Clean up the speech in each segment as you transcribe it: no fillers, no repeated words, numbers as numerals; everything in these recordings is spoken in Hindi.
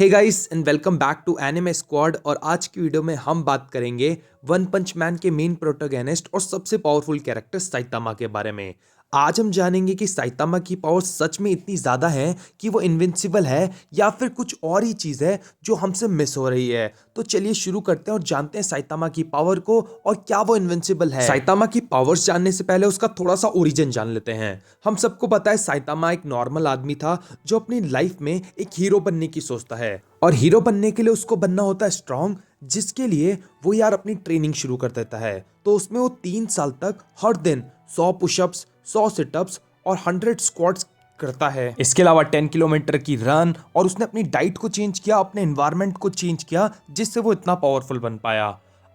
Hey guys and welcome back to anime squad. और आज की वीडियो में हम बात करेंगे वन पंच मैन के मेन प्रोटोगेनिस्ट और सबसे पावरफुल कैरेक्टर साइतामा के बारे में। आज हम जानेंगे कि साइतामा की पावर सच में इतनी ज़्यादा है कि वो इनविंसिबल है या फिर कुछ और ही चीज़ है जो हमसे मिस हो रही है। तो चलिए शुरू करते हैं और जानते हैं साइतामा की पावर को और क्या वो इनविंसिबल है। साइतामा की पावर्स जानने से पहले उसका थोड़ा सा ओरिजिन जान लेते हैं। हम सबको पता है साइतामा एक नॉर्मल आदमी था जो अपनी लाइफ में एक हीरो बनने की सोचता है, और हीरो बनने के लिए उसको बनना होता है स्ट्रांग, जिसके लिए वो यार अपनी ट्रेनिंग शुरू कर देता है। तो उसमें वो 3 साल तक हर दिन 100 पुशअप्स, 100 सिटअप्स और 100 स्क्वाट्स करता है। इसके अलावा 10 किलोमीटर की रन, और उसने अपनी डाइट को चेंज किया, अपने एनवायरनमेंट को चेंज किया, जिससे वो इतना पावरफुल बन पाया।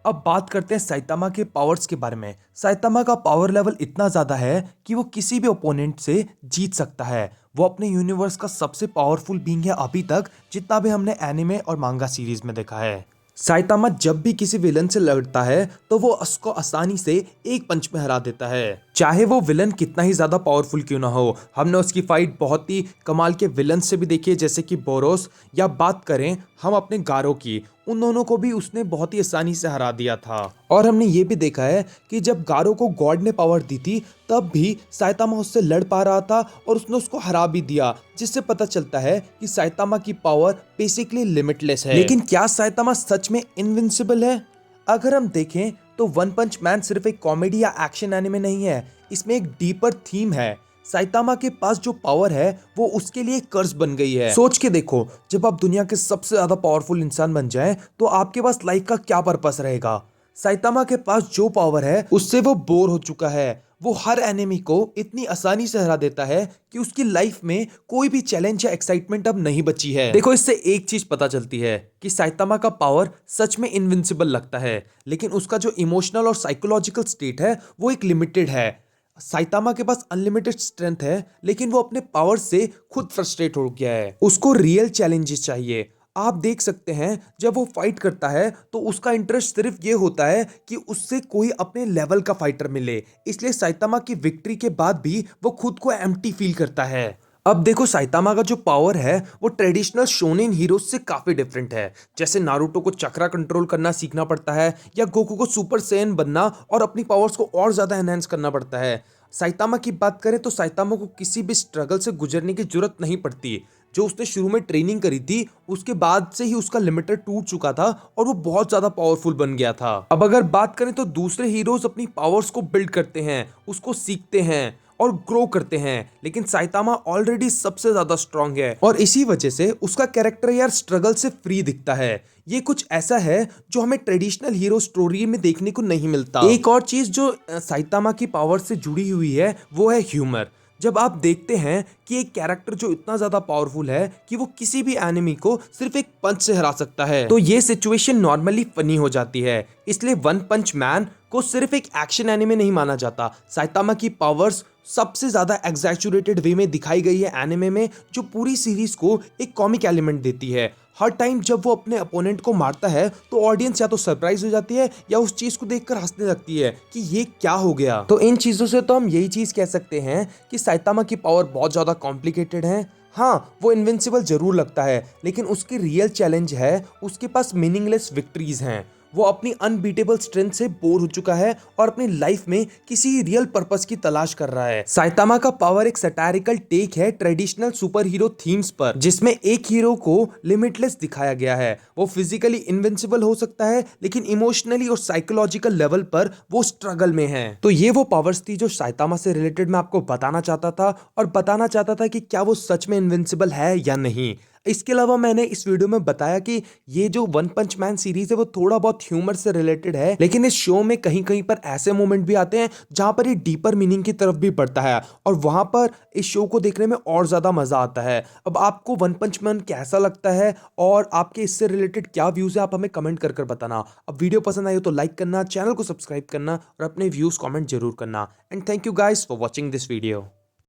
अब बात करते हैं साइतामा के पावर्स के बारे में। साइतामा का पावर लेवल इतना ज्यादा है कि वो किसी भी ओपोनेंट से जीत सकता है। वो अपने यूनिवर्स का सबसे पावरफुल बीइंग है अभी तक, जितना भी हमने एनिमे और मांगा सीरीज में देखा है। साइतामा जब भी किसी विलन से लड़ता है तो वो उसको आसानी से एक पंच में हरा देता है, चाहे वो विलन कितना ही ज्यादा पावरफुल क्यों ना हो। हमने उसकी फाइट बहुत ही कमाल के विलन से भी देखी है, जैसे कि बोरोस, या बात करें हम अपने गारो की, उन दोनों को भी उसने बहुत ही आसानी से हरा दिया था। और हमने ये भी देखा है कि जब गारो को गॉड ने पावर दी थी तब भी साइतामा उससे लड़ पा रहा था और उसने उसको हरा भी दिया, जिससे पता चलता है कि साइतामा की पावर बेसिकली लिमिटलेस है। लेकिन क्या साइतामा सच में इनविंसिबल है? अगर हम देखें तो वन पंच मैन सिर्फ एक कॉमेडी या एक्शन एनिमे नहीं है, इसमें एक डीपर थीम है। साइतामा के पास जो पावर है वो उसके लिए कर्स बन गई है। सोच के देखो, जब आप दुनिया के सबसे ज्यादा पावरफुल इंसान बन जाएं तो आपके पास लाइफ का क्या पर्पस रहेगा। साइतामा के पास जो पावर है उससे वो बोर हो चुका है। वो हर एनिमी को इतनी आसानी से हरा देता है कि उसकी लाइफ में कोई भी चैलेंज या एक्साइटमेंट अब नहीं बची है। देखो, इससे एक चीज पता चलती है कि साइतामा का पावर सच में इनविंसिबल लगता है, लेकिन उसका जो इमोशनल और साइकोलॉजिकल स्टेट है वो एक लिमिटेड है। साइतामा के पास अनलिमिटेड स्ट्रेंथ है, लेकिन वो अपने पावर से खुद फ्रस्ट्रेट हो गया है। उसको रियल चैलेंजेस चाहिए। आप देख सकते हैं जब वो फाइट करता है तो उसका इंटरेस्ट सिर्फ ये होता है कि उससे कोई अपने लेवल का फाइटर मिले। इसलिए साइतामा की विक्ट्री के बाद भी वो खुद को एम्प्टी फील करता है। अब देखो, साइतामा का जो पावर है वो ट्रेडिशनल शोनेन हीरोज से काफी डिफरेंट है। जैसे नारुतो को चक्रा कंट्रोल करना सीखना पड़ता है, या गोकू को सुपर सैयन बनना और अपनी पावर्स को और ज्यादा एनहांस करना पड़ता है। साइतामा की बात करें तो साइतामा को किसी भी स्ट्रगल से गुजरने की जरूरत नहीं पड़ती। जो उसने शुरू में ट्रेनिंग करी थी उसके बाद से ही उसका लिमिटर टूट चुका था और वो बहुत ज्यादा पावरफुल बन गया था। अब अगर बात करें तो दूसरे हीरोज अपनी पावर्स को बिल्ड करते हैं, उसको सीखते हैं और ग्रो करते हैं, लेकिन साइतामा ऑलरेडी सबसे ज्यादा स्ट्रांग है और इसी वजह से उसका कैरेक्टर यार स्ट्रगल से फ्री दिखता है। ये कुछ ऐसा है जो हमें ट्रेडिशनल हीरो स्टोरी में देखने को नहीं मिलता। एक और चीज जो साइतामा की पावर से जुड़ी हुई है वो है ह्यूमर। जब आप देखते हैं कि एक कैरेक्टर जो इतना ज्यादा पावरफुल है कि वो किसी भी एनिमी को सिर्फ एक पंच से हरा सकता है, तो ये सिचुएशन नॉर्मली फनी हो जाती है। इसलिए वन पंच मैन को सिर्फ एक एक्शन एनिमे नहीं माना जाता। साइतामा की पावर्स सबसे ज्यादा एग्जैचुरेटेड वे में दिखाई गई है एनिमे में, जो पूरी सीरीज को एक कॉमिक एलिमेंट देती है। हर टाइम जब वो अपने अपोनेंट को मारता है तो ऑडियंस या तो सरप्राइज हो जाती है या उस चीज को देखकर हंसने लगती है कि ये क्या हो गया। तो इन चीजों से तो हम यही चीज कह सकते हैं कि साइतामा की पावर बहुत ज्यादा कॉम्प्लिकेटेड है। हाँ, वो इनविंसिबल जरूर लगता है, लेकिन उसकी रियल चैलेंज है उसके पास मीनिंगलेस विक्ट्रीज हैं। वो अपनी अनबीटेबल स्ट्रेंथ से बोर हो चुका है और अपनी लाइफ में किसी रियल पर्पस की तलाश कर रहा है। साइतामा का पावर एक सटारिकल टेक है ट्रेडिशनल सुपर हीरो थीम्स पर, जिसमें एक हीरो को लिमिटलेस दिखाया गया है। वो फिजिकली इनविंसिबल हो सकता है, लेकिन इमोशनली और साइकोलॉजिकल लेवल पर वो स्ट्रगल में है। तो ये वो पावर्स थी जो साइतामा से रिलेटेड मैं आपको बताना चाहता था, और बताना चाहता था कि क्या वो सच में इनविंसिबल है या नहीं। इसके अलावा मैंने इस वीडियो में बताया कि ये जो वन पंच मैन सीरीज है वो थोड़ा बहुत ह्यूमर से रिलेटेड है, लेकिन इस शो में कहीं कहीं पर ऐसे मोमेंट भी आते हैं जहां पर ये डीपर मीनिंग की तरफ भी बढ़ता है, और वहां पर इस शो को देखने में और ज्यादा मजा आता है। अब आपको वन पंच मैन कैसा लगता है और आपके इससे रिलेटेड क्या व्यूज है, आप हमें कमेंट कर बताना। अब वीडियो पसंद आई हो तो लाइक करना, चैनल को सब्सक्राइब करना और अपने व्यूज कॉमेंट जरूर करना। And thank you guys for watching this video.